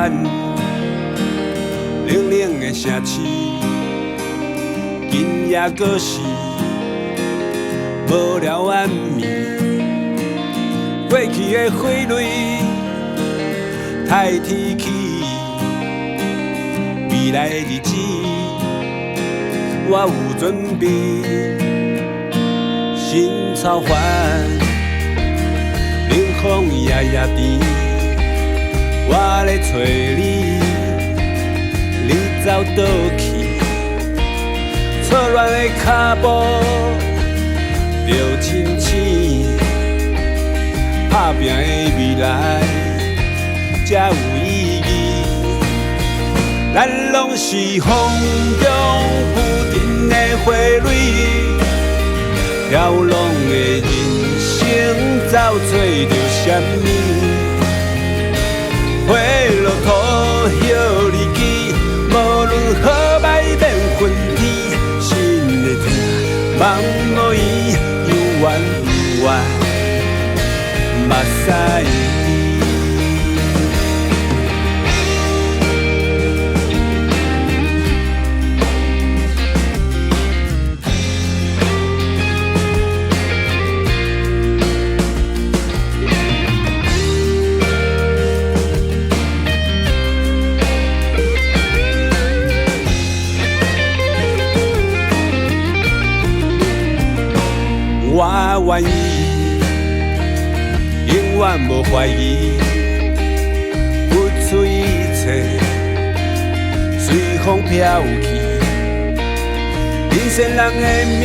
远，冷冷的城市，今夜搁是无聊暗暝。过去的花蕊太天气，未来的日子我有准备。心草烦，冷风夜夜甜，我咧找你，你走倒去，错乱的脚步就亲像。打拼的未来才有意义，咱拢是风中浮沉的花蕊，飘浪的人生走找着什么？花落土叶日记，无论好歹免分天，心的痛梦无依，有缘有缘。目屎我愿意。永远无怀疑，付出一切，随风飘去。人生人的命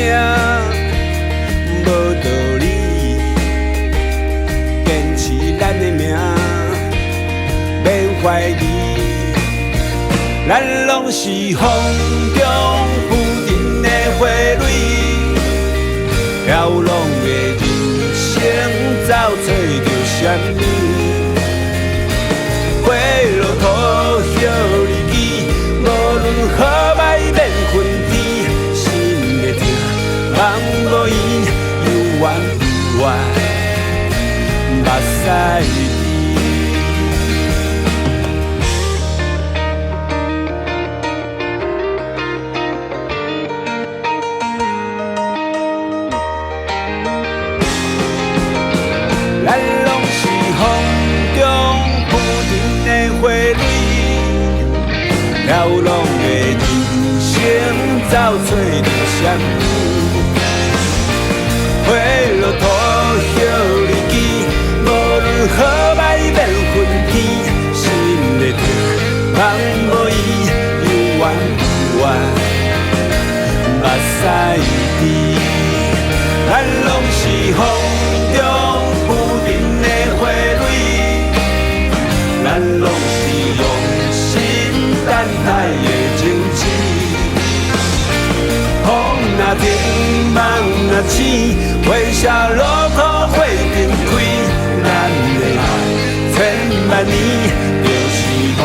无道理，坚持咱的命，免怀疑。咱拢是风中浮沉的花蕊，飘浪的人生走找着什么？花落土叶日记，无论好歹免分天，心的痛梦无依，有缘有缘，目屎滴。咱拢是风中浮沉的花蕊，飘浪的人生走找着什么？花落土叶日记，无论好歹免分天，心的痛梦无依，有缘有缘，目屎滴。咱拢是风中浮沉的花蕊，咱拢是用心等待的情痴。风若停，梦若醒，花谢落土花盛开，咱的爱千万年就是土。